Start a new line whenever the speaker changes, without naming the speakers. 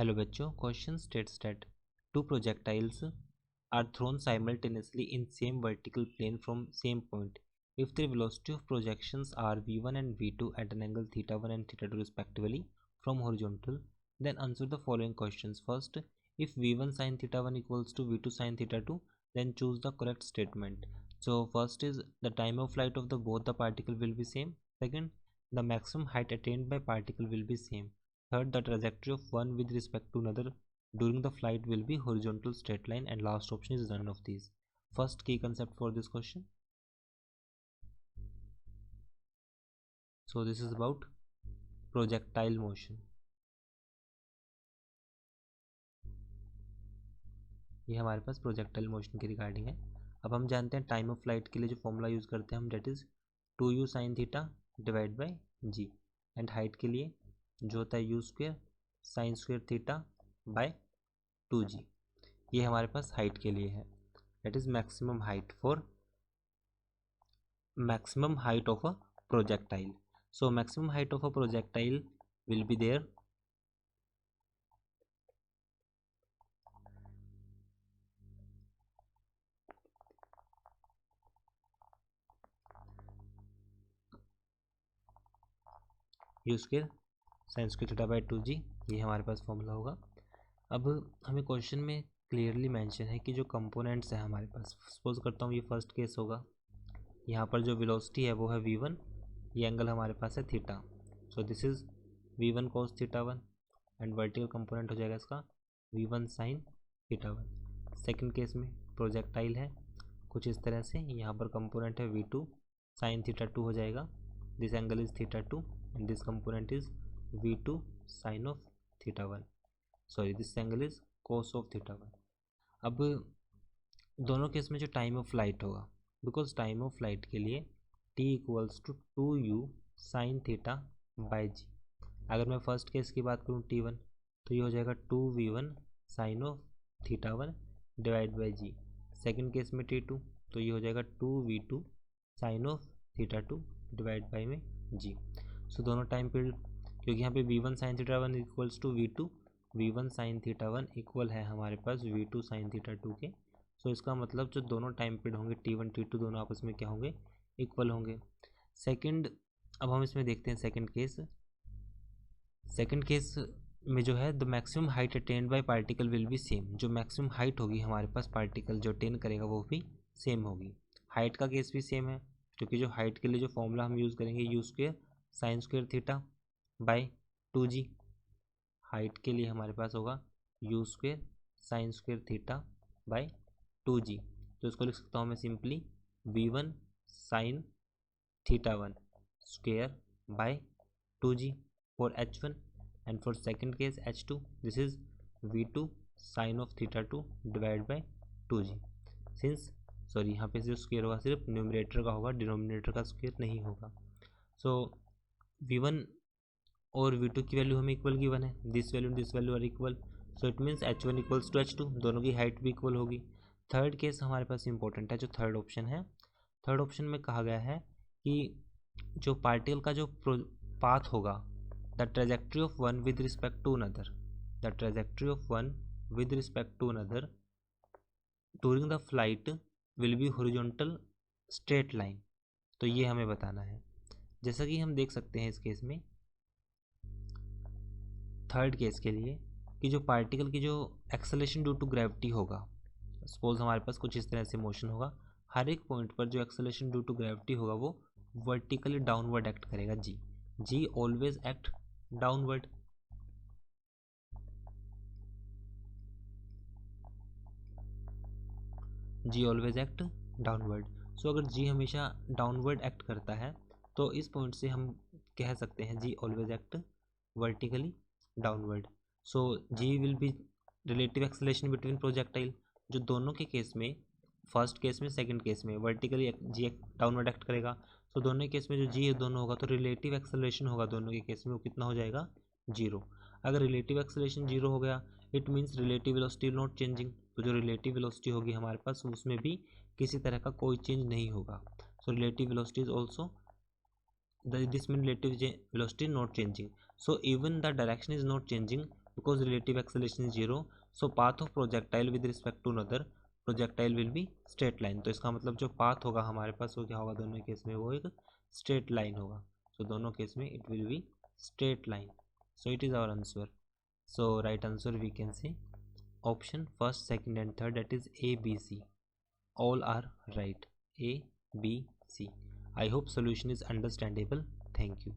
Hello बच्चों, question states that two projectiles are thrown simultaneously in same vertical plane from same point. If their velocity of projections are v1 and v2 at an angle theta 1 and theta 2 respectively from horizontal, then answer the following questions. First, if v1 sin theta 1 equals to v2 sin theta 2, then choose the correct statement. So first is the time of flight of the both the particle will be same. Second, the maximum height attained by particle will be same. Third, the trajectory of one with respect to another during the flight will be horizontal straight line, and last option is none of these. First key concept for this question. So this is about projectile motion. ये हमारे पास projectile motion की regarding है. अब हम जानते हैं time of flight के लिए जो फॉर्मूला यूज़ करते हैं हम, that is 2u sin theta divide by g. And height के लिए जो होता है u square sine square theta by 2g. ये हमारे पास हाइट के लिए है. That is maximum height for maximum height of a projectile. So maximum height of a projectile will be there u square sin square theta by 2g. ये हमारे पास formula होगा. अब हमें क्वेश्चन में क्लियरली मेंशन है कि जो कंपोनेंट्स हैं हमारे पास, सपोज करता हूँ ये फर्स्ट केस होगा. यहाँ पर जो वेलोसिटी है वो है v1, ये एंगल हमारे पास है theta. So this is v1 cos theta 1 and vertical component हो जाएगा इसका v1 sin theta 1. Second case में प्रोजेक्टाइल है कुछ इस तरह से, यहाँ पर कंपोनेंट है v2 sin थीटा 2 हो जाएगा. This angle is theta 2 and this component is v2 sin of theta 1. Sorry, this angle is cos of theta 1. अब दोनों केस में जो टाइम ऑफ फ्लाइट होगा, बिकॉज टाइम ऑफ फ्लाइट के लिए t equals to 2u sin theta by G. अगर मैं फर्स्ट केस की बात करूँ t1, तो ये हो जाएगा 2v1 sin of theta 1 divide by g. Second case में t2, तो ये हो जाएगा 2v2 sin of theta 2 divide by में जी. सो दोनों टाइम पीरियड, क्योंकि यहाँ पे v1 sin theta 1 equals to v1 sin theta 1 equal है हमारे पास v2 sin थीटा 2 के. सो इसका मतलब जो दोनों टाइम पीरियड होंगे t1 t2 दोनों आपस में क्या होंगे, इक्वल होंगे. सेकंड, अब हम इसमें देखते हैं सेकंड केस. सेकंड केस में जो है the maximum height attend bye particle will be same. जो मैक्सिमम हाइट होगी हमारे पास पार्टिकल जो अटेन करेगा वो भी सेम होगी. हाइट का केस भी सेम है, क्योंकि जो हाइट के लिए जो फॉर्मूला हम यूज़ करेंगे you square sine square theta by 2g. Height के लिए हमारे पास होगा you square sine square theta by 2g. तो इसको लिख सकता हूँ मैं simply v1 sine theta 1 square by 2g for h1, and for second case h2, this is v2 sin of theta 2 divided by 2g. since sorry, यहाँ पे जो square होगा सिर्फ न्यूमरेटर का होगा, डिनोमिनेटर का स्क्वेयर नहीं होगा. सो v1 और v2 की वैल्यू हमें इक्वल गिवन है, this value are equal. So it means h1 equals to h2, दोनों की हाइट भी इक्वल होगी. थर्ड केस हमारे पास इंपॉर्टेंट है, जो थर्ड ऑप्शन है. थर्ड ऑप्शन में कहा गया है कि जो पार्टिकल का जो पाथ होगा, the trajectory of one with respect to another, the trajectory of one with respect to another during the flight will be horizontal straight line. तो ये हमें बताना है. जैसा कि हम देख सकते हैं इस केस में, थर्ड केस के लिए, कि जो पार्टिकल की जो एक्सेलेरेशन ड्यू टू ग्रेविटी होगा, सपोज हमारे पास कुछ इस तरह से मोशन होगा, हर एक पॉइंट पर जो एक्सेलेरेशन ड्यू टू ग्रेविटी होगा वो वर्टिकली डाउनवर्ड एक्ट करेगा. जी ऑलवेज एक्ट डाउनवर्ड. जी ऑलवेज एक्ट डाउनवर्ड. सो अगर जी हमेशा डाउनवर्ड एक्ट करता है तो इस पॉइंट से हम कह सकते हैं G always act vertically downward. So G will be relative acceleration between projectile. जो दोनों के केस में, फर्स्ट केस में सेकंड केस में वर्टिकली जी डाउनवर्ड एक्ट करेगा. सो दोनों केस में जो जी दोनों होगा तो रिलेटिव एक्सेलरेशन होगा दोनों के केस में, वो कितना हो जाएगा, 0. अगर रिलेटिव एक्सेलरेशन 0 हो गया, it means relative velocity not changing. तो जो रिलेटिव वेलोसिटी होगी हमारे पास उसमें भी किसी तरह का कोई चेंज नहीं होगा. So relative velocity is also this mean relative velocity not changing. So even the direction is not changing because relative acceleration is 0, so path of projectile with respect to another projectile will be straight line. तो इसका मतलब जो path होगा हमारे पास वो क्या होगा दोनों केस में, वो एक स्ट्रेट लाइन होगा. So दोनों केस में it will be straight line. So it is our answer. So right answer we can say option first, second and third, that is A, B, C. All are right. A, B, C. I hope solution is understandable. Thank you.